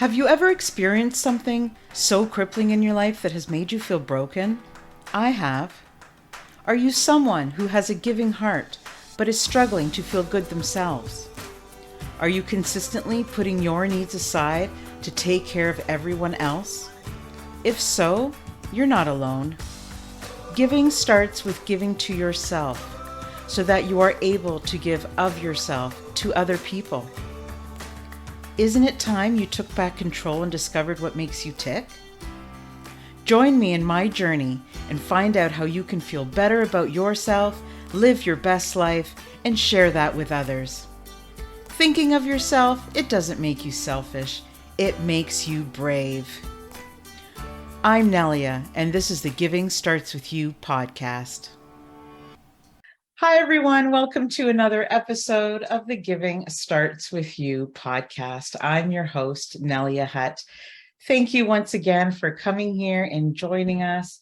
Have you ever experienced something so crippling in your life that has made you feel broken? I have. Are you someone who has a giving heart but is struggling to feel good themselves? Are you consistently putting your needs aside to take care of everyone else? If so, you're not alone. Giving starts with giving to yourself so that you are able to give of yourself to other people. Isn't it time you took back control and discovered what makes you tick? Join me in my journey and find out how you can feel better about yourself, live your best life, and share that with others. Thinking of yourself, it doesn't make you selfish, it makes you brave. I'm Nelia, and this is the Giving Starts With You podcast. Hi, everyone. Welcome to another episode of the Giving Starts With You podcast. I'm your host, Nelia Hutt. Thank you once again for coming here and joining us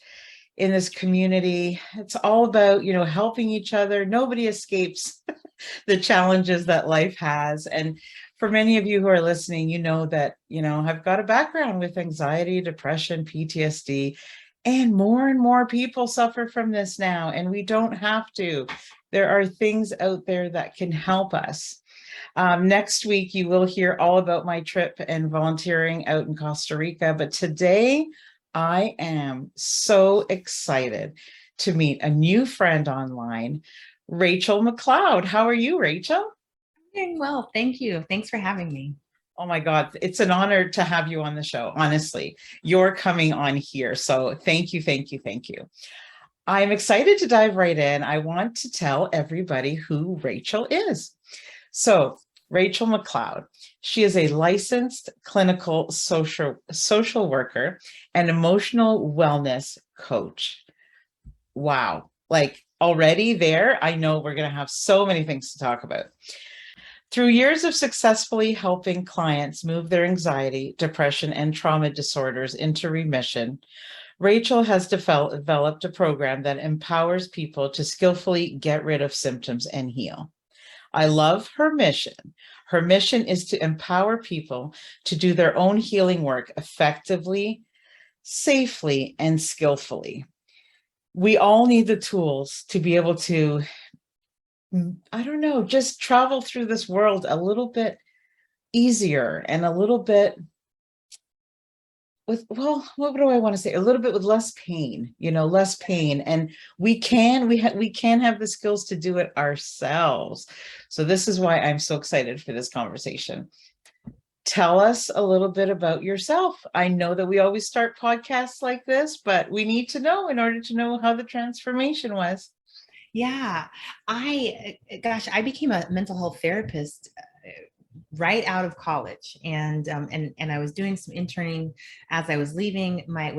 in this community. It's all about, helping each other. Nobody escapes the challenges that life has. And for many of you who are listening, you know that, I've got a background with anxiety, depression, PTSD, and more people suffer from this now, and we don't have to. There are things out there that can help us. Next week, you will hear all about my trip and volunteering out in Costa Rica. But today, I am so excited to meet a new friend online, Rachelle McCloud. How are you, Rachelle? I'm doing well. Thank you. Thanks for having me. Oh my God, it's an honor to have you on the show. Honestly, you're coming on here. So thank you. I'm excited to dive right in. I want to tell everybody who Rachelle is. So Rachelle McCloud, she is a licensed clinical social worker and emotional wellness coach. Wow. Like already there, I know we're going to have so many things to talk about. Through years of successfully helping clients move their anxiety, depression, and trauma disorders into remission, Rachelle has developed a program that empowers people to skillfully get rid of symptoms and heal. I love her mission. Her mission is to empower people to do their own healing work effectively, safely, and skillfully. We all need the tools to be able to, just travel through this world a little bit easier and a little bit with, what do I want to say? A little bit with less pain, less pain. And we can have the skills to do it ourselves. So this is why I'm so excited for this conversation. Tell us a little bit about yourself. I know that we always start podcasts like this, but we need to know in order to know how the transformation was. Yeah, I became a mental health therapist right out of college, and I was doing some interning as I was leaving my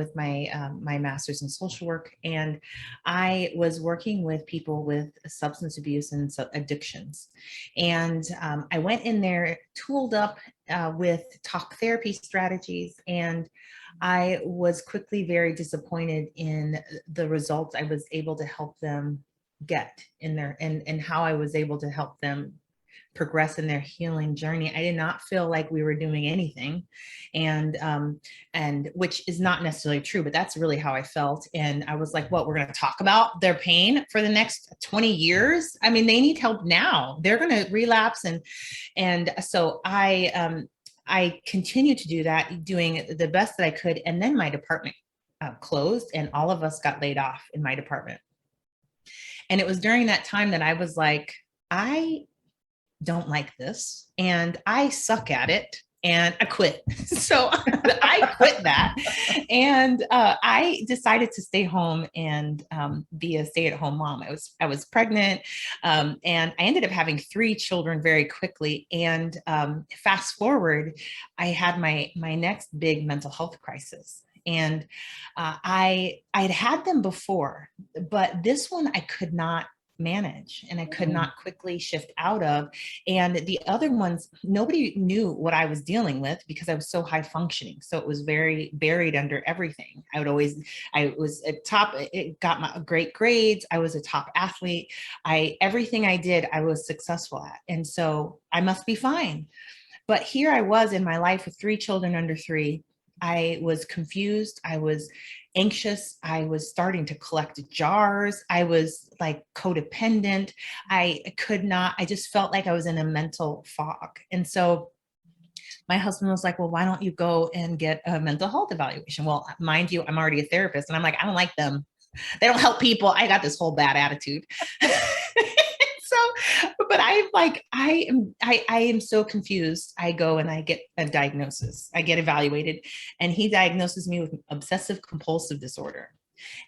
master's in social work, and I was working with people with substance abuse and addictions, and I went in there tooled up with talk therapy strategies, and I was quickly very disappointed in the results I was able to help them get in there, and how I was able to help them progress in their healing journey. I did not feel like we were doing anything, and which is not necessarily true, but that's really how I felt. And I was like, what, we're going to talk about their pain for the next 20 years? I mean, they need help now. They're going to relapse. And so I continued to do that, doing the best that I could. And then my department closed, and all of us got laid off in my department. And it was during that time that I was like, I don't like this and I suck at it, and I quit. So I quit that, and I decided to stay home and be a stay-at-home mom. I was pregnant, and I ended up having 3 children very quickly. And fast forward, I had my next big mental health crisis. And I'd had them before, but this one I could not manage, and I could not quickly shift out of. And the other ones, nobody knew what I was dealing with because I was so high functioning. So it was very buried under everything. I was at top, it got my great grades. I was a top athlete. Everything I did, I was successful at. And so I must be fine. But here I was in my life with 3 children under 3. I was confused. I was anxious. I was starting to collect jars. I was like codependent. I just felt like I was in a mental fog. And so my husband was like, well, why don't you go and get a mental health evaluation? Well, mind you, I'm already a therapist. And I'm like, I don't like them. They don't help people. I got this whole bad attitude. So, but I'm like, I am so confused. I go and I get a diagnosis. I get evaluated, and he diagnoses me with obsessive compulsive disorder.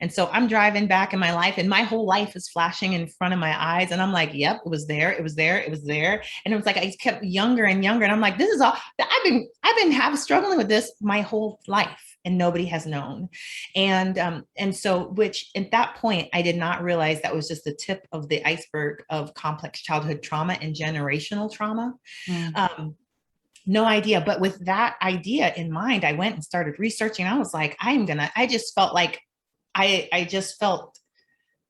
And so I'm driving back in my life, and my whole life is flashing in front of my eyes. And I'm like, yep, it was there, it was there, it was there. And it was like I kept younger and younger. And I'm like, this is all I've been struggling with this my whole life, and nobody has known. And so, which at that point, I did not realize that was just the tip of the iceberg of complex childhood trauma and generational trauma. No idea. But with that idea in mind, I went and started researching. I was like, I just felt like I just felt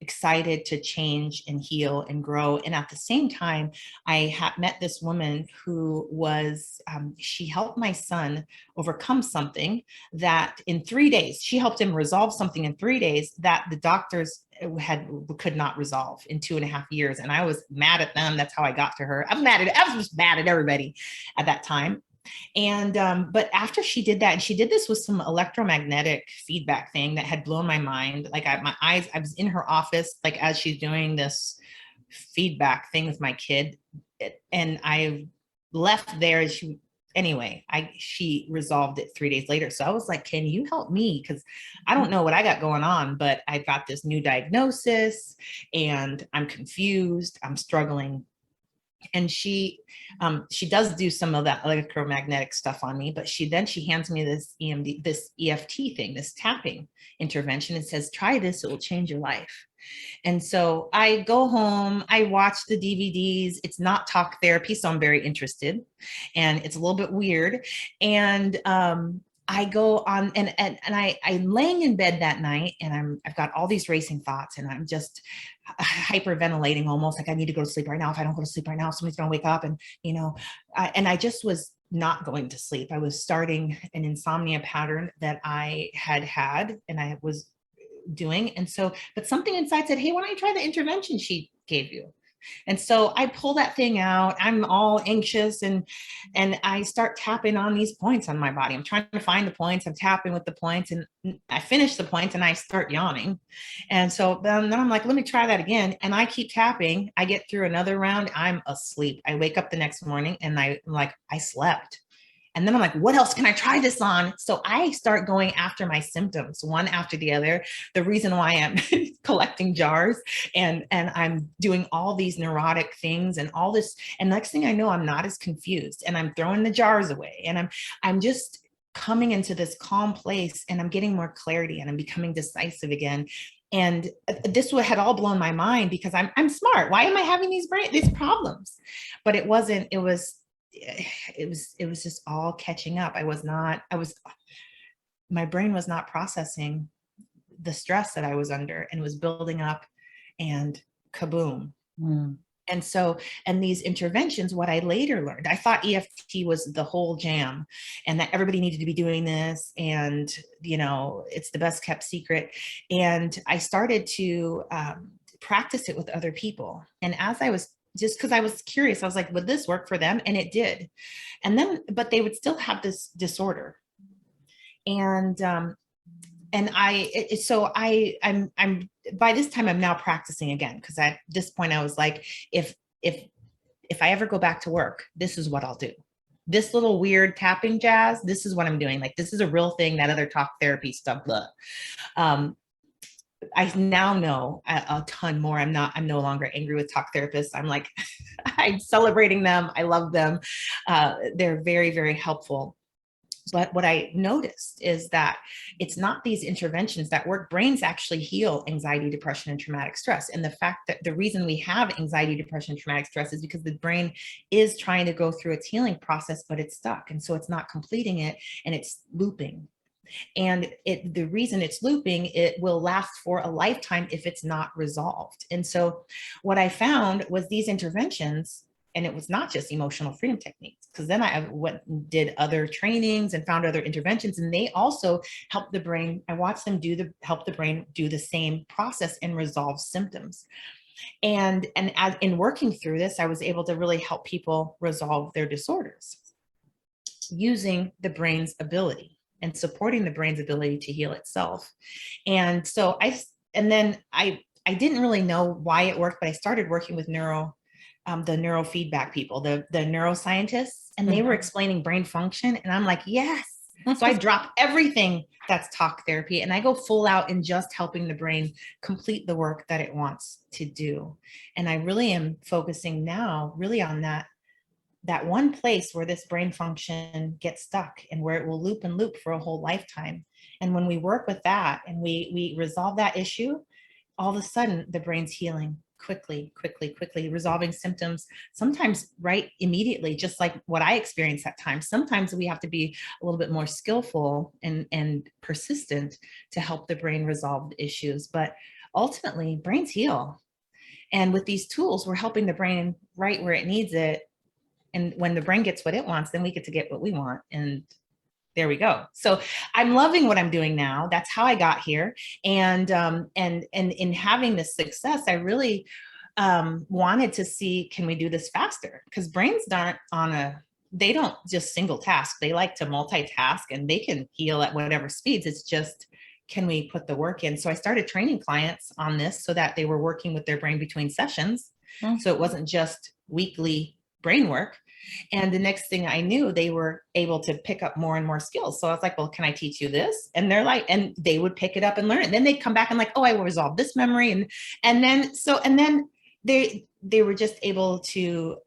excited to change and heal and grow. And at the same time, I met this woman who was, she helped my son overcome something that in 3 days, she helped him resolve something in 3 days that the doctors could not resolve in 2.5 years. And I was mad at them. That's how I got to her. I was just mad at everybody at that time. And but after she did that, and she did this with some electromagnetic feedback thing that had blown my mind. Like my eyes, I was in her office, like as she's doing this feedback thing with my kid, and I left there. She resolved it 3 days later. So I was like, can you help me? Because I don't know what I got going on, but I've got this new diagnosis and I'm confused. I'm struggling. And she does do some of that electromagnetic stuff on me, but she hands me this EFT thing, this tapping intervention, and says, try this, it will change your life. And so I go home, I watch the DVDs. It's not talk therapy, so I'm very interested, and it's a little bit weird. And I go on, and I'm laying in bed that night, and I've got all these racing thoughts, and I'm just hyperventilating, almost like I need to go to sleep right now. If I don't go to sleep right now, somebody's going to wake up. And, I just was not going to sleep. I was starting an insomnia pattern that I had, and I was doing. And so, but something inside said, hey, why don't you try the intervention she gave you? And so I pull that thing out. I'm all anxious, and I start tapping on these points on my body. I'm trying to find the points. I'm tapping with the points, and I finish the points and I start yawning. And so then I'm like, let me try that again. And I keep tapping. I get through another round. I'm asleep. I wake up the next morning and I'm like, I slept. And then I'm like, what else can I try this on? So I start going after my symptoms, one after the other. The reason why I'm collecting jars and I'm doing all these neurotic things and all this. And next thing I know, I'm not as confused, and I'm throwing the jars away, and I'm just coming into this calm place, and I'm getting more clarity, and I'm becoming decisive again. And this had all blown my mind, because I'm smart. Why am I having these problems? But it wasn't. It was just all catching up. My brain was not processing the stress that I was under, and it was building up, and kaboom. And so, and these interventions, what I later learned, I thought EFT was the whole jam, and that everybody needed to be doing this, and it's the best kept secret. And I started to practice it with other people. And as I was, just because I was curious, I was like, would this work for them? And it did. And then, but they would still have this disorder. And I'm by this time I'm now practicing again, because at this point I was like, if I ever go back to work, this is what I'll do. This little weird tapping jazz, this is what I'm doing. Like, this is a real thing. That other talk therapy stuff, blah. I now know a ton more. I'm no longer angry with talk therapists. I'm like, I'm celebrating them. I love them. They're very, very helpful. But what I noticed is that it's not these interventions that work. Brains actually heal anxiety, depression, and traumatic stress. And the fact that the reason we have anxiety, depression, and traumatic stress is because the brain is trying to go through its healing process, but it's stuck. And so it's not completing it, and it's looping. And the reason it's looping, it will last for a lifetime if it's not resolved. And so what I found was these interventions and it was not just emotional freedom techniques, because then I went and did other trainings and found other interventions, and they also help the brain. I watched them help the brain do the same process and resolve symptoms. And as in working through this, I was able to really help people resolve their disorders using the brain's ability and supporting the brain's ability to heal itself. And so I didn't really know why it worked, but I started working with the neurofeedback people, the neuroscientists, and they were explaining brain function. And I'm like, yes. So I drop everything that's talk therapy and I go full out in just helping the brain complete the work that it wants to do. And I really am focusing now really on that one place where this brain function gets stuck and where it will loop and loop for a whole lifetime. And when we work with that and we resolve that issue, all of a sudden the brain's healing quickly, resolving symptoms, sometimes right immediately, just like what I experienced at times. Sometimes we have to be a little bit more skillful and persistent to help the brain resolve the issues. But ultimately, brains heal. And with these tools, we're helping the brain right where it needs it. And when the brain gets what it wants, then we get to get what we want. And there we go. So I'm loving what I'm doing now. That's how I got here. And in having this success, I really wanted to see, can we do this faster? Because brains they don't just single task. They like to multitask and they can heal at whatever speeds. It's just, can we put the work in? So I started training clients on this so that they were working with their brain between sessions. So it wasn't just weekly brain work. And the next thing I knew, they were able to pick up more and more skills. So I was like, well, can I teach you this? And they're like, and they would pick it up and learn it. And then they'd come back and like, oh, I will resolve this memory. And then they were just able to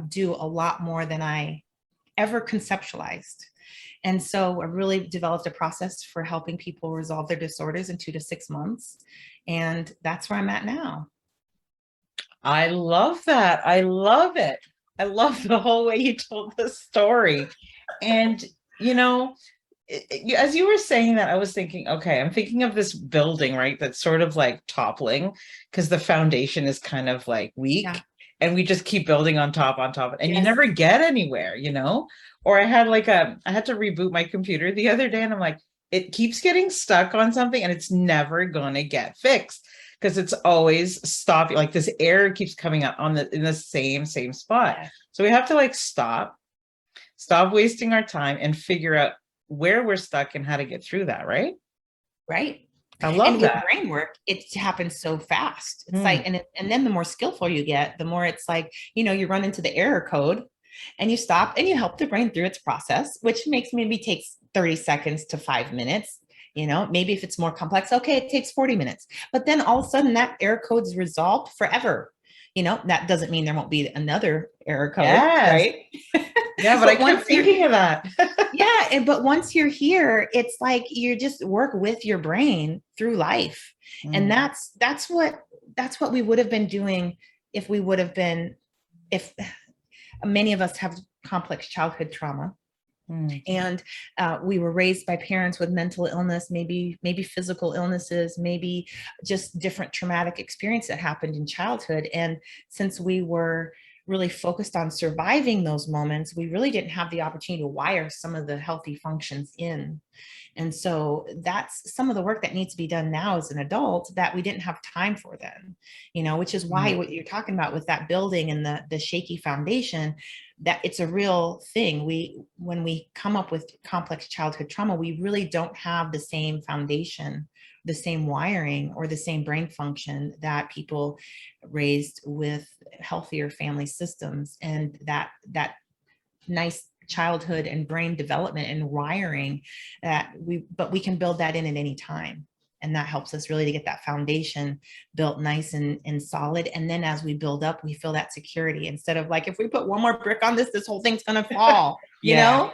do a lot more than I ever conceptualized. And so I really developed a process for helping people resolve their disorders in 2 to 6 months. And that's where I'm at now. I love that. I love it. I love the whole way you told the story. And, as you were saying that, I was thinking, okay, I'm thinking of this building, right? That's sort of like toppling because the foundation is kind of like weak. Yeah. And we just keep building on top, and yes. You never get anywhere, Or I had to reboot my computer the other day and I'm like, it keeps getting stuck on something and it's never going to get fixed. Because it's always stopping, like this error keeps coming up in the same spot. So we have to stop wasting our time and figure out where we're stuck and how to get through that, right? Right. I love that. With brain work, it happens so fast. It's like, and then the more skillful you get, the more it's like, you run into the error code and you stop and you help the brain through its process, which maybe takes 30 seconds to 5 minutes. Maybe if it's more complex, okay, it takes 40 minutes. But then all of a sudden that error code is resolved forever. That doesn't mean there won't be another error code, right? Yeah, but I kept thinking of that. But once you're here, it's like you just work with your brain through life. And that's what we would have been doing if many of us have complex childhood trauma. And we were raised by parents with mental illness, maybe physical illnesses, maybe just different traumatic experience that happened in childhood. And since we were really focused on surviving those moments, we really didn't have the opportunity to wire some of the healthy functions in. And so that's some of the work that needs to be done now as an adult that we didn't have time for then, which is why what you're talking about with that building and the shaky foundation, that it's a real thing. When we come up with complex childhood trauma, we really don't have the same foundation, the same wiring, or the same brain function that people raised with healthier family systems. And that nice childhood and brain development and wiring but we can build that in at any time. And that helps us really to get that foundation built nice and solid. And then as we build up, we feel that security instead of like, if we put one more brick on this whole thing's going to fall, you know?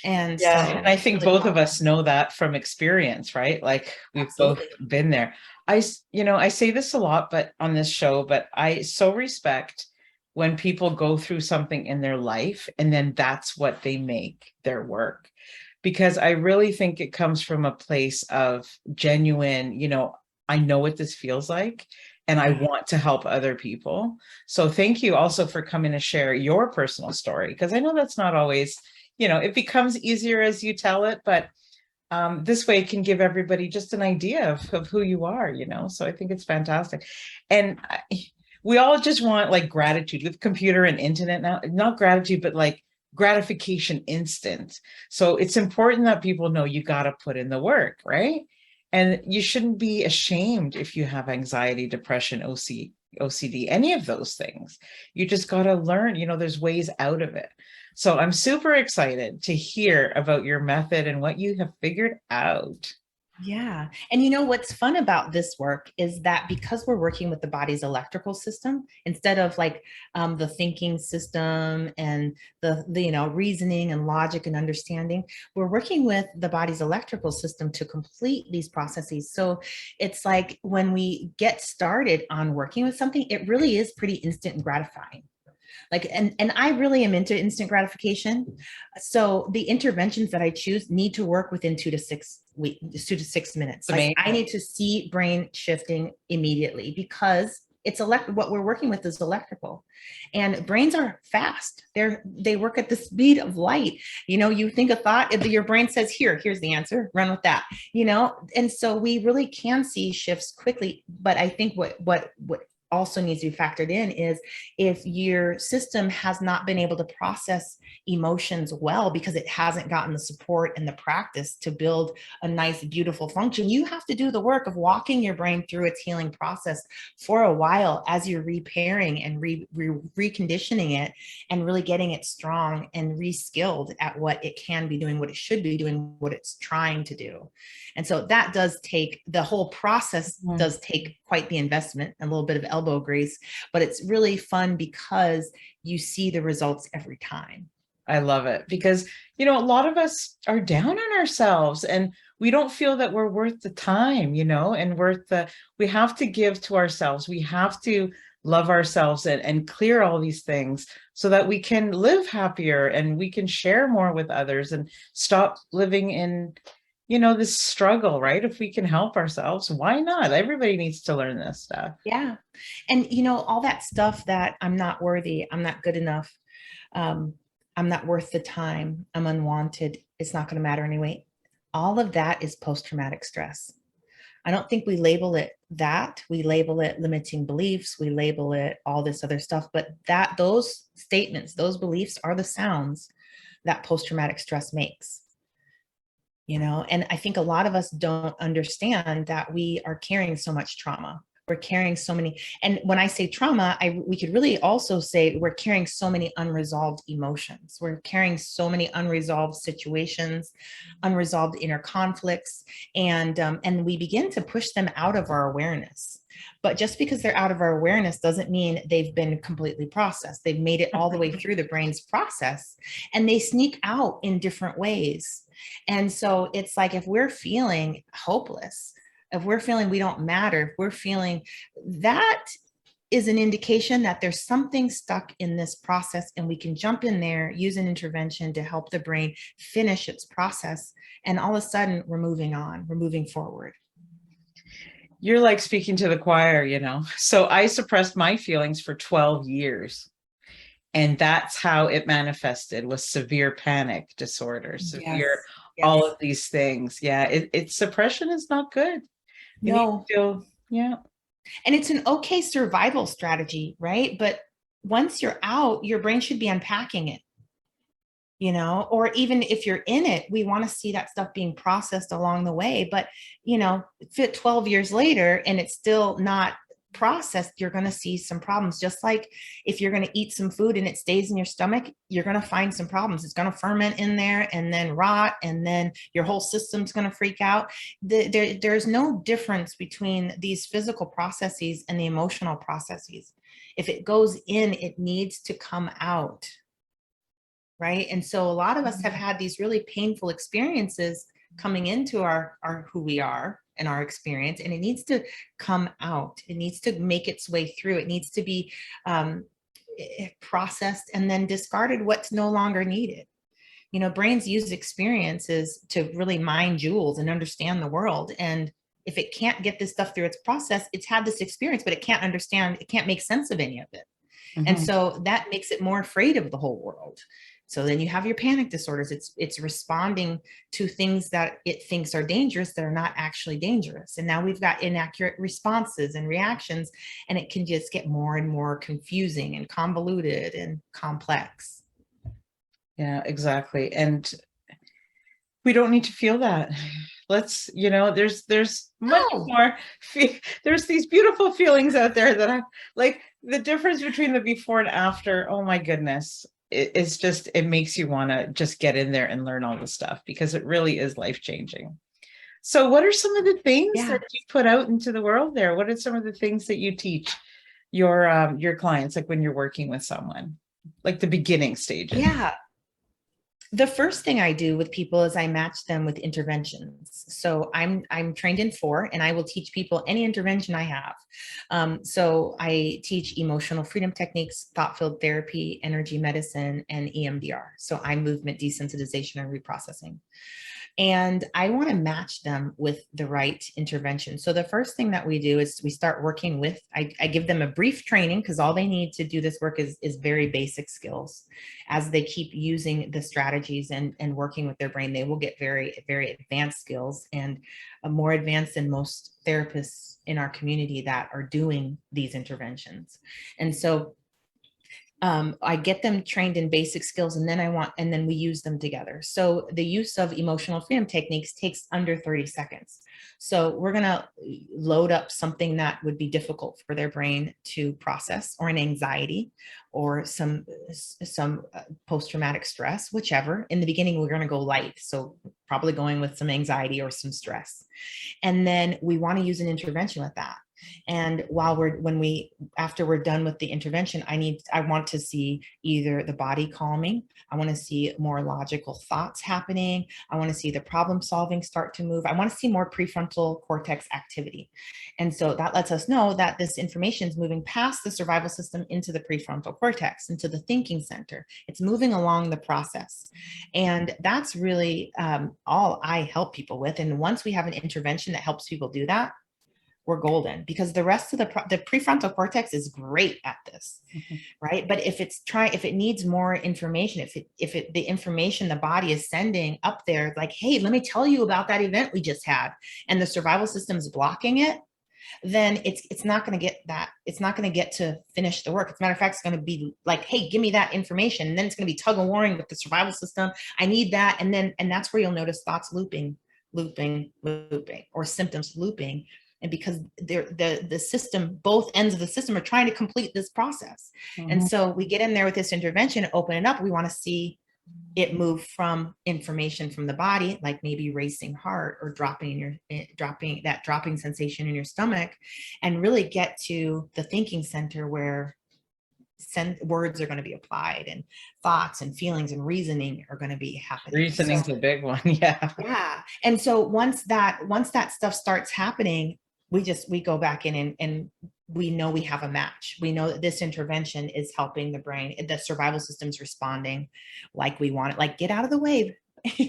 And so and I think really both of us know that from experience, right? Like we've Absolutely. Both been there. I say this a lot, but on this show, but I so respect when people go through something in their life and then that's what they make their work. Because I really think it comes from a place of genuine, I know what this feels like and I want to help other people. So thank you also for coming to share your personal story, because I know that's not always, it becomes easier as you tell it, but this way it can give everybody just an idea of who you are, so I think it's fantastic. And we all just want like gratitude with computer and internet now, not gratitude, but like gratification instant. So it's important that people know you got to put in the work, right? And you shouldn't be ashamed if you have anxiety, depression, OCD, any of those things. You just got to learn, there's ways out of it. So I'm super excited to hear about your method and what you have figured out. Yeah. And you know what's fun about this work is that because we're working with the body's electrical system instead of like the thinking system and the reasoning and logic and understanding, we're working with the body's electrical system to complete these processes. So it's like when we get started on working with something, it really is pretty instant and gratifying. Like, and I really am into instant gratification. So the interventions that I choose need to work within 2 to 6 minutes. Like I need to see brain shifting immediately because it's what we're working with is electrical, and brains are fast. They work at the speed of light. You think a thought, your brain says, here's the answer, run with that, and so we really can see shifts quickly. But I think what also needs to be factored in is if your system has not been able to process emotions well because it hasn't gotten the support and the practice to build a nice, beautiful function, you have to do the work of walking your brain through its healing process for a while as you're repairing and reconditioning it and really getting it strong and reskilled at what it can be doing, what it should be doing, what it's trying to do. And so that does take, the whole process does take quite the investment, a little bit of elbow grease, but it's really fun because you see the results every time. I love it because, a lot of us are down on ourselves and we don't feel that we're worth the time, and we have to give to ourselves. We have to love ourselves and clear all these things so that we can live happier and we can share more with others and stop living in, this struggle, right? If we can help ourselves, why not? Everybody needs to learn this stuff. Yeah. And, all that stuff that I'm not worthy, I'm not good enough, I'm not worth the time, I'm unwanted, it's not going to matter anyway. All of that is post-traumatic stress. I don't think we label it that. We label it limiting beliefs. We label it all this other stuff. But those statements, those beliefs are the sounds that post-traumatic stress makes. And I think a lot of us don't understand that we are carrying so much trauma. We're carrying so many, and when I say trauma, we could really also say we're carrying so many unresolved emotions. We're carrying so many unresolved situations, unresolved inner conflicts, and we begin to push them out of our awareness. But just because they're out of our awareness doesn't mean they've been completely processed. They've made it all the way through the brain's process, and they sneak out in different ways. And so it's like if we're feeling hopeless, if we're feeling we don't matter, if we're feeling, that is an indication that there's something stuck in this process, and we can jump in there, use an intervention to help the brain finish its process. And all of a sudden we're moving on, we're moving forward. You're like speaking to the choir, So I suppressed my feelings for 12 years. And that's how it manifested, was severe panic disorder, severe, all of these things. Yeah, it's suppression is not good. No. Yeah. And it's an okay survival strategy, right? But once you're out, your brain should be unpacking it. Or even if you're in it, we want to see that stuff being processed along the way. But, fit 12 years later and it's still not processed, you're going to see some problems. Just like if you're going to eat some food and it stays in your stomach, you're going to find some problems. It's going to ferment in there and then rot, and then your whole system's going to freak out. There's no difference between these physical processes and the emotional processes. If it goes in, it needs to come out. Right. And so a lot of us have had these really painful experiences coming into our who we are and our experience, and it needs to come out. It needs to make its way through. It needs to be processed and then discarded what's no longer needed. Brains use experiences to really mine jewels and understand the world. And if it can't get this stuff through its process, it's had this experience, but it can't understand, it can't make sense of any of it. And Mhm. so that makes it more afraid of the whole world. So then you have your panic disorders. It's responding to things that it thinks are dangerous that are not actually dangerous. And now we've got inaccurate responses and reactions, and it can just get more and more confusing and convoluted and complex. Yeah, exactly. And we don't need to feel that. Let's, there's much Oh, more, there's these beautiful feelings out there that I like. The difference between the before and after, oh my goodness, it's just, it makes you want to just get in there and learn all the stuff, because it really is life changing. So what are some of the things yeah. that you put out into the world there? What are some of the things that you teach your clients, like when you're working with someone, like the beginning stages? Yeah. The first thing I do with people is I match them with interventions. So I'm trained in 4, and I will teach people any intervention I have. So I teach emotional freedom techniques, thought-filled therapy, energy medicine, and EMDR. So eye movement desensitization and reprocessing. And I want to match them with the right intervention. So the first thing that we do is we start working with, I give them a brief training, because all they need to do this work is very basic skills. As they keep using the strategies and working with their brain, they will get very, very advanced skills, and more advanced than most therapists in our community that are doing these interventions. And so I get them trained in basic skills, and then we use them together. So the use of emotional freedom techniques takes under 30 seconds. So we're going to load up something that would be difficult for their brain to process, or an anxiety, or some post-traumatic stress, whichever. In the beginning, we're going to go light. So probably going with some anxiety or some stress. And then we want to use an intervention with that. And after we're done with the intervention, I want to see either the body calming, I want to see more logical thoughts happening, I want to see the problem solving start to move, I want to see more prefrontal cortex activity. And so that lets us know that this information is moving past the survival system into the prefrontal cortex, into the thinking center. It's moving along the process. And that's really all I help people with. And once we have an intervention that helps people do that, we're golden, because the rest of the prefrontal cortex is great at this. Mhm. Right? But if it needs more information, the information the body is sending up there, like, hey, let me tell you about that event we just had, and the survival system is blocking it, then it's not going to get that. It's not going to get to finish the work. As a matter of fact, it's going to be like, hey, give me that information. And then it's going to be tug of warring with the survival system. I need that. And that's where you'll notice thoughts looping, or symptoms looping. And because the system, both ends of the system are trying to complete this process. And Mhm. so we get in there with this intervention, open it up. We want to see it move from information from the body, like maybe racing heart, or dropping sensation in your stomach, and really get to the thinking center, where words are going to be applied, and thoughts and feelings and reasoning are going to be happening. So Reasoning's a big one. Yeah. yeah. And so once that stuff starts happening, we go back in, and we know we have a match. We know that this intervention is helping the brain. The survival system's responding like we want it. Like, get out of the way.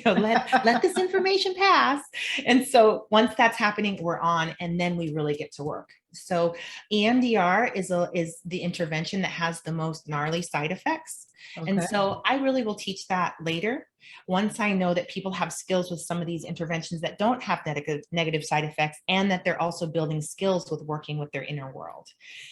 Let this information pass. And so once that's happening, we're on, and then we really get to work. So EMDR is the intervention that has the most gnarly side effects. And Okay. so I really will teach that later, once I know that people have skills with some of these interventions that don't have negative side effects, and that they're also building skills with working with their inner world.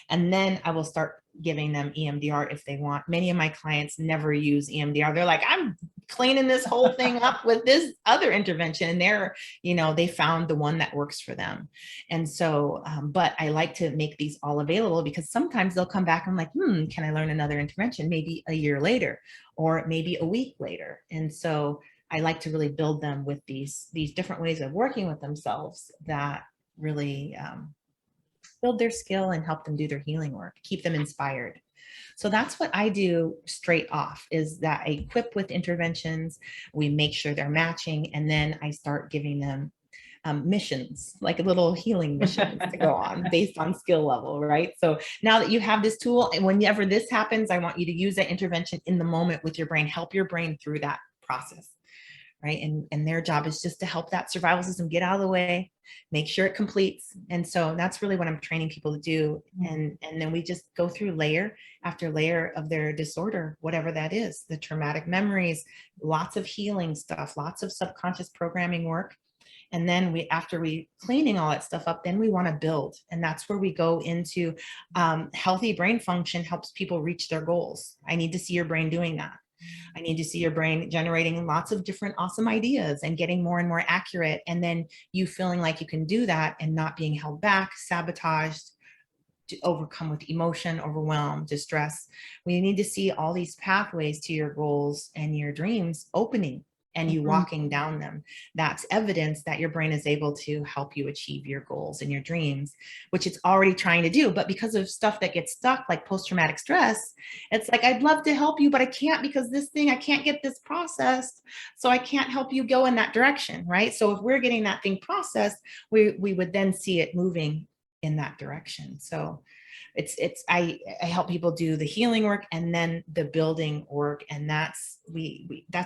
And then I will start giving them EMDR if they want. Many of my clients never use EMDR. They're like, I'm cleaning this whole thing up with this other intervention. And they found the one that works for them. And so, but I like to make these all available, because sometimes they'll come back and I'm like, can I learn another intervention? Maybe a year later, or maybe a week later. And so I like to really build them with these different ways of working with themselves that really build their skill and help them do their healing work, keep them inspired. So that's what I do straight off, is that I equip with interventions, we make sure they're matching, and then I start giving them missions, like a little healing missions to go on based on skill level, right? So now that you have this tool, and whenever this happens, I want you to use that intervention in the moment with your brain, help your brain through that process, right? And their job is just to help that survival system get out of the way, make sure it completes. And so that's really what I'm training people to do. And then we just go through layer after layer of their disorder, whatever that is, the traumatic memories, lots of healing stuff, lots of subconscious programming work. And then after we cleaning all that stuff up, then we want to build. And that's where we go into healthy brain function helps people reach their goals. I need to see your brain doing that. I need to see your brain generating lots of different awesome ideas and getting more and more accurate. And then you feeling like you can do that and not being held back, sabotaged, to overcome with emotion, overwhelm, distress. We need to see all these pathways to your goals and your dreams opening and you walking down them. That's evidence that your brain is able to help you achieve your goals and your dreams, which it's already trying to do. But because of stuff that gets stuck, like post-traumatic stress, it's like, I'd love to help you, but I can't because this thing, I can't get this processed. So I can't help you go in that direction, right? So if we're getting that thing processed, we would then see it moving in that direction. So I help people do the healing work and then the building work. And that's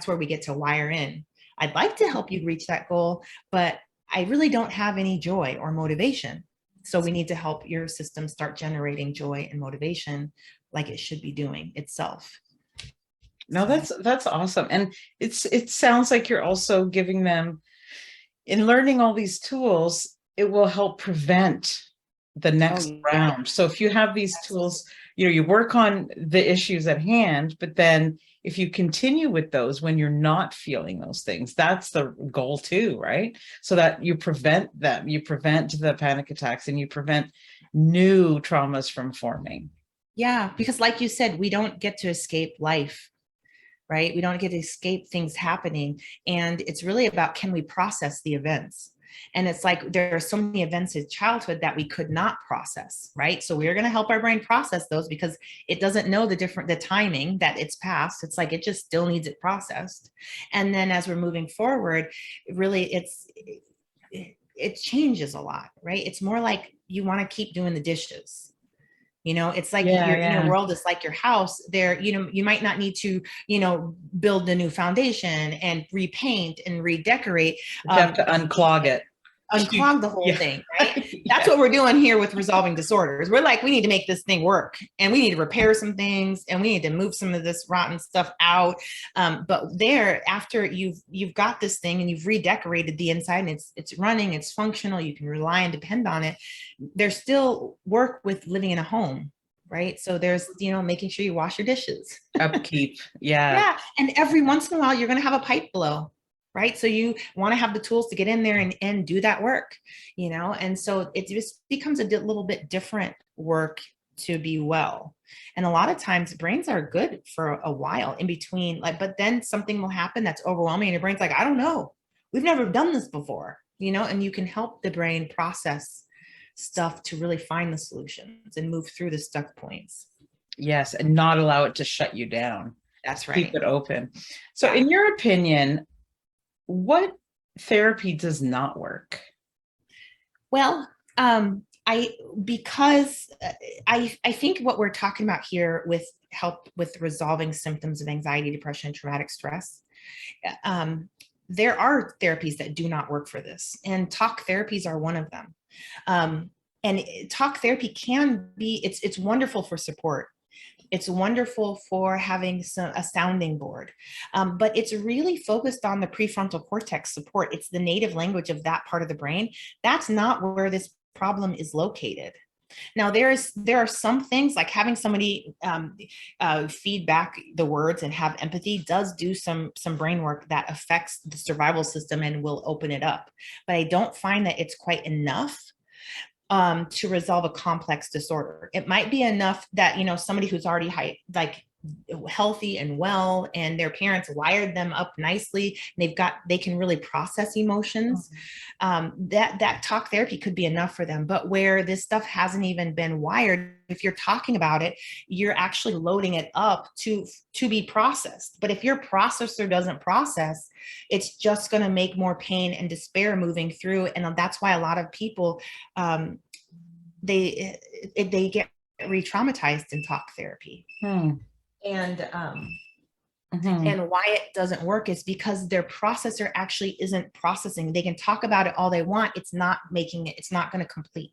where we get to wire in. I'd like to help you reach that goal, but I really don't have any joy or motivation. So we need to help your system start generating joy and motivation like it should be doing itself. No, that's awesome. And it sounds like you're also giving them, in learning all these tools, it will help prevent the next round. So if you have these tools, you work on the issues at hand, but then if you continue with those when you're not feeling those things, that's the goal too, right? So that you prevent them, you prevent the panic attacks, and you prevent new traumas from forming. Yeah, because like you said, we don't get to escape life, right? We don't get to escape things happening. And it's really about, can we process the events? And it's like, there are so many events in childhood that we could not process, right? So we're going to help our brain process those because it doesn't know the timing that it's passed. It's like, it just still needs it processed. And then as we're moving forward, really it changes a lot, right? It's more like you want to keep doing the dishes. It's like your inner world is like your house there. You might not need to, build a new foundation and repaint and redecorate. You have to unclog it. Unclog the whole thing, right? That's what we're doing here with resolving disorders. We're like, we need to make this thing work and we need to repair some things and we need to move some of this rotten stuff out. But there, after you've got this thing and you've redecorated the inside and it's running, it's functional, you can rely and depend on it. There's still work with living in a home, right? So there's, making sure you wash your dishes. Upkeep. Yeah. Yeah. And every once in a while, you're going to have a pipe blow, right? So you want to have the tools to get in there and do that work, and so it just becomes a little bit different work to be well. And a lot of times brains are good for a while in between, but then something will happen that's overwhelming and your brain's like, I don't know, we've never done this before, and you can help the brain process stuff to really find the solutions and move through the stuck points. Yes, and not allow it to shut you down. That's right. Keep it open. So in your opinion, what therapy does not work? Well, I think what we're talking about here with help with resolving symptoms of anxiety, depression, and traumatic stress, there are therapies that do not work for this, and talk therapies are one of them. And talk therapy can be, it's wonderful for support. It's wonderful for having a sounding board, but it's really focused on the prefrontal cortex support. It's the native language of that part of the brain. That's not where this problem is located. Now, there are some things like having somebody feed back the words and have empathy does do some brain work that affects the survival system and will open it up. But I don't find that it's quite enough to resolve a complex disorder. It might be enough that, somebody who's already healthy and well, and their parents wired them up nicely, and they can really process emotions. That talk therapy could be enough for them. But where this stuff hasn't even been wired, if you're talking about it, you're actually loading it up to be processed. But if your processor doesn't process, it's just going to make more pain and despair moving through. And that's why a lot of people, they get re-traumatized in talk therapy. And Mm-hmm. And why it doesn't work is because their processor actually isn't processing. They can talk about it all they want. It's not making it, it's not going to complete.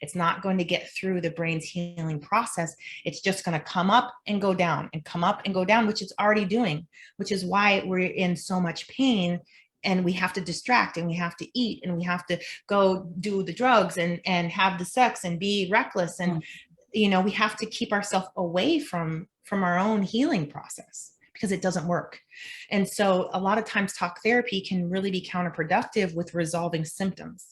It's not going to get through the brain's healing process. It's just going to come up and go down and come up and go down, which it's already doing, which is why we're in so much pain, and we have to distract, and we have to eat, and we have to go do the drugs and have the sex and be reckless. And, we have to keep ourselves away from our own healing process because it doesn't work. And so a lot of times talk therapy can really be counterproductive with resolving symptoms.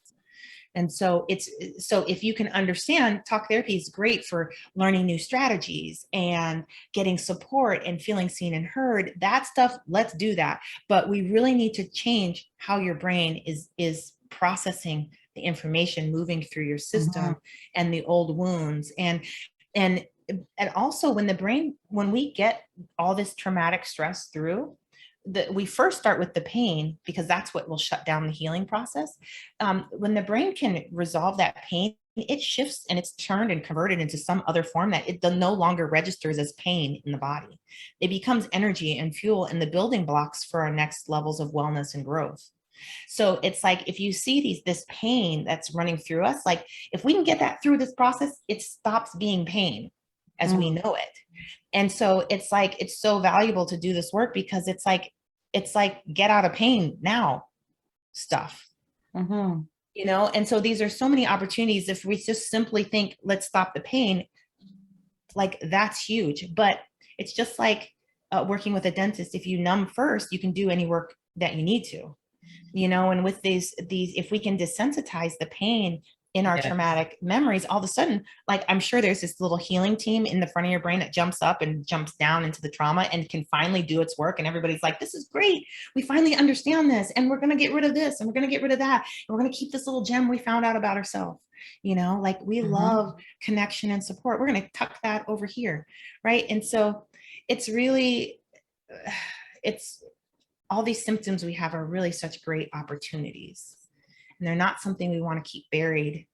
And so if you can understand, talk therapy is great for learning new strategies and getting support and feeling seen and heard. That stuff, let's do that. But we really need to change how your brain is processing the information moving through your system and the old wounds. And also when we get all this traumatic stress through, we first start with the pain because that's what will shut down the healing process. When the brain can resolve that pain, it shifts and it's turned and converted into some other form that it no longer registers as pain in the body. It becomes energy and fuel and the building blocks for our next levels of wellness and growth. So it's like, if you see this pain that's running through us, like if we can get that through this process, it stops being pain as we know it. And so it's like, it's so valuable to do this work because it's like get out of pain now stuff, and so these are so many opportunities. If we just simply think, let's stop the pain, like that's huge. But it's just like working with a dentist. If you numb first, you can do any work that you need to, and with these, if we can desensitize the pain in our traumatic memories, all of a sudden, like I'm sure there's this little healing team in the front of your brain that jumps up and jumps down into the trauma and can finally do its work. And everybody's like, this is great. We finally understand this. And we're going to get rid of this. And we're going to get rid of that. And we're going to keep this little gem we found out about ourselves. Like we love connection and support. We're going to tuck that over here. Right. And so it's really, it's all these symptoms we have are really such great opportunities. And they're not something we want to keep buried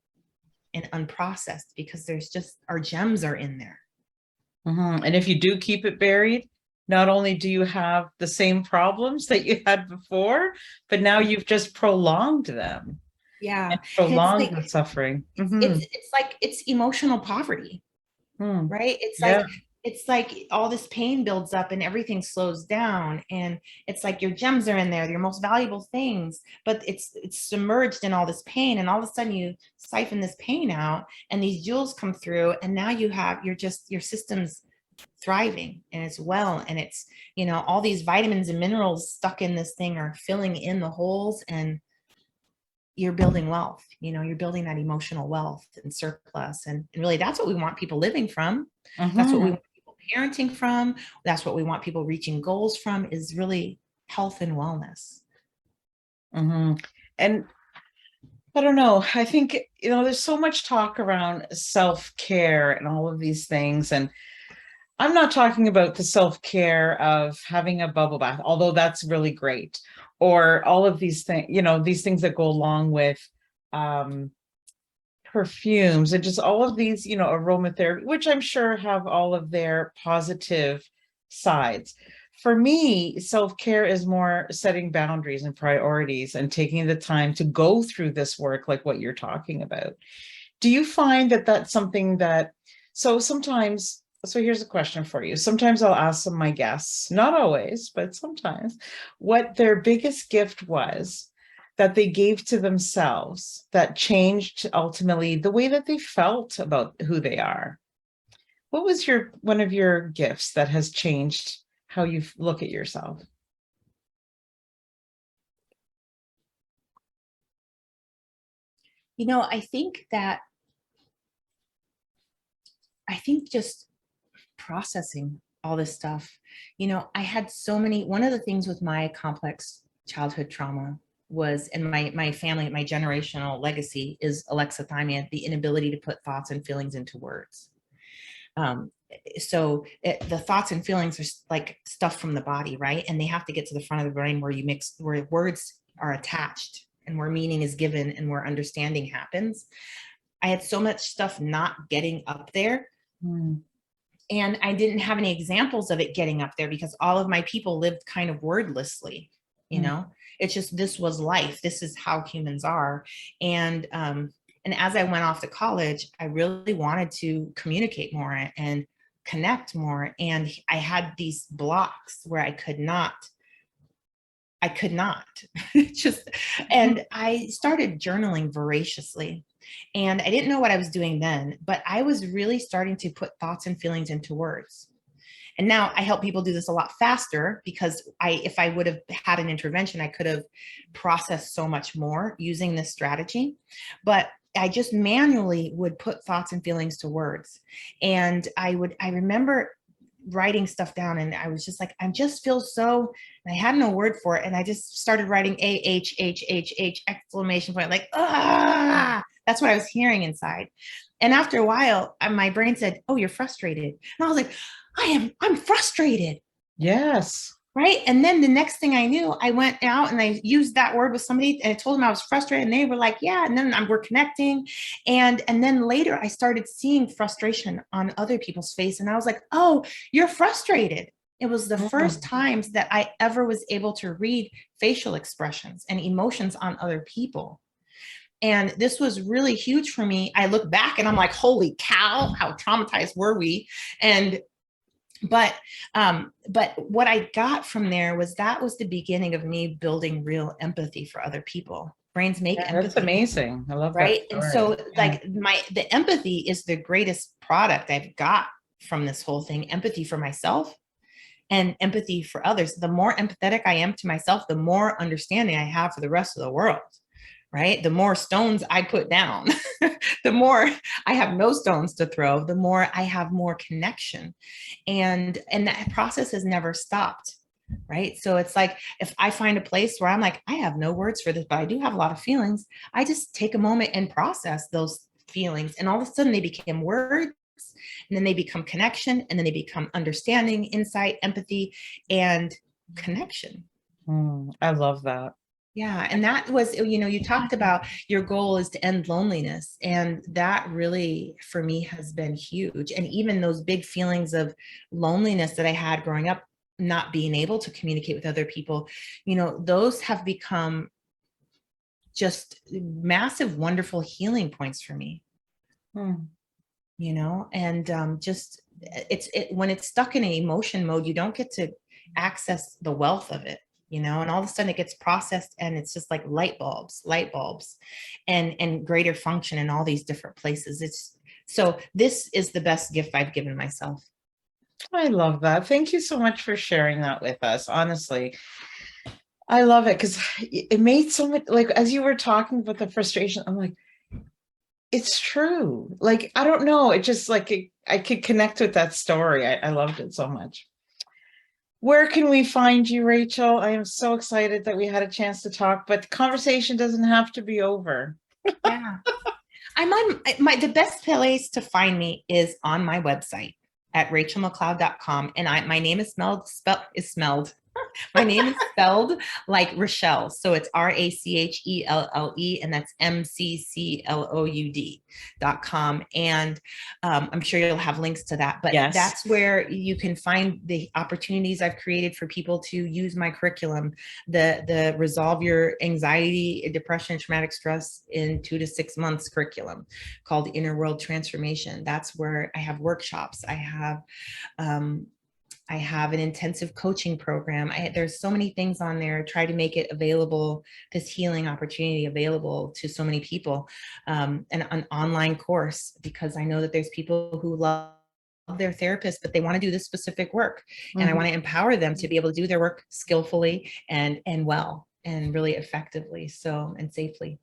and unprocessed because there's just, our gems are in there. And if you do keep it buried, not only do you have the same problems that you had before, but now you've just prolonged them. Yeah. And prolonged the suffering. It's like, it's emotional poverty, right? It's like all this pain builds up and everything slows down, and it's like your gems are in there, your most valuable things, but it's submerged in all this pain, and all of a sudden you siphon this pain out and these jewels come through, and now your system's thriving and it's well, and it's all these vitamins and minerals stuck in this thing are filling in the holes, and you're building wealth, you're building that emotional wealth and surplus. And really that's what we want people living from. That's what we want people parenting from. That's what we want people reaching goals from, is really health and wellness. And I don't know, I think, there's so much talk around self-care and all of these things. And I'm not talking about the self-care of having a bubble bath, although that's really great, or all of these things, these things that go along with perfumes and just all of these, aromatherapy, which I'm sure have all of their positive sides. For me, self-care is more setting boundaries and priorities and taking the time to go through this work, like what you're talking about. Do you find that that's something that, so here's a question for you. Sometimes I'll ask some of my guests, not always, but sometimes, what their biggest gift was that they gave to themselves that changed ultimately the way that they felt about who they are. What was one of your gifts that has changed how you look at yourself? I think just processing all this stuff. I had so many, one of the things with my complex childhood trauma was, and my family, my generational legacy is alexithymia, the inability to put thoughts and feelings into words. The thoughts and feelings are like stuff from the body, right? And they have to get to the front of the brain where words are attached and where meaning is given and where understanding happens. I had so much stuff not getting up there And I didn't have any examples of it getting up there because all of my people lived kind of wordlessly, you know. It's just, this was life. This is how humans are. And as I went off to college, I really wanted to communicate more and connect more. And I had these blocks where I could not just, and I started journaling voraciously. And I didn't know what I was doing then, but I was really starting to put thoughts and feelings into words. And now I help people do this a lot faster because if I would have had an intervention, I could have processed so much more using this strategy. But I just manually would put thoughts and feelings to words. And I remember writing stuff down, and I was just like, I just feel so, and I had no word for it. And I just started writing AHHHH exclamation point, like, ah, that's what I was hearing inside. And after a while, my brain said, oh, you're frustrated. And I was like, I'm frustrated. Yes. Right. And then the next thing I knew, I went out and I used that word with somebody and I told them I was frustrated, and they were like, yeah. And then we're connecting. And then later I started seeing frustration on other people's face. And I was like, oh, you're frustrated. It was the first times that I ever was able to read facial expressions and emotions on other people. And this was really huge for me. I look back and I'm like, holy cow, how traumatized were we? But what I got from there was that was the beginning of me building real empathy for other people. Brains make empathy. That's amazing. I love right? that. And so like the empathy is the greatest product I've got from this whole thing. Empathy for myself and empathy for others. The more empathetic I am to myself, the more understanding I have for the rest of the world. Right? The more stones I put down, the more I have no stones to throw, the more I have more connection. And that process has never stopped. Right? So it's like, if I find a place where I'm like, I have no words for this, but I do have a lot of feelings, I just take a moment and process those feelings. And all of a sudden they become words, and then they become connection, and then they become understanding, insight, empathy, and connection. I love that. Yeah. And that was, you talked about your goal is to end loneliness. And that really, for me, has been huge. And even those big feelings of loneliness that I had growing up, not being able to communicate with other people, those have become just massive, wonderful healing points for me. And just when it's stuck in an emotion mode, you don't get to access the wealth of it. And all of a sudden it gets processed, and it's just like light bulbs and greater function in all these different places. So this is the best gift I've given myself. I love that. Thank you so much for sharing that with us. Honestly, I love it because it made so much, like, as you were talking about the frustration, I'm like, it's true. Like, I don't know. It just like, I could connect with that story. I loved it so much. Where can we find you, Rachel? I am so excited that we had a chance to talk, but the conversation doesn't have to be over. Yeah. I'm on the best place to find me is on my website at rachelmcloud.com. And my name is spelled. My name is spelled like Rachelle. So it's RACHELLE, and that's MCCLOUD.com. And I'm sure you'll have links to that. But yes, that's where you can find the opportunities I've created for people to use my curriculum, the Resolve Your Anxiety, Depression, and Traumatic Stress in 2 to 6 months curriculum called Inner World Transformation. That's where I have workshops. I have an intensive coaching program. There's so many things on there. Try to make it available, this healing opportunity available to so many people, and an online course, because I know that there's people who love their therapist, but they want to do this specific work. And I want to empower them to be able to do their work skillfully and well, and really effectively, and safely.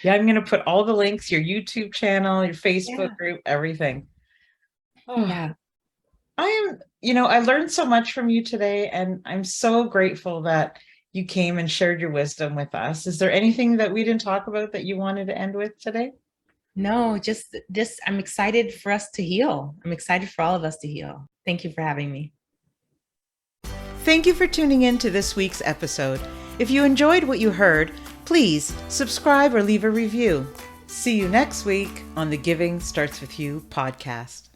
Yeah, I'm going to put all the links, your YouTube channel, your Facebook group, everything. Yeah. I learned so much from you today, and I'm so grateful that you came and shared your wisdom with us. Is there anything that we didn't talk about that you wanted to end with today? No, just this. I'm excited for us to heal. I'm excited for all of us to heal. Thank you for having me. Thank you for tuning in to this week's episode. If you enjoyed what you heard, please subscribe or leave a review. See you next week on the Giving Starts With You podcast.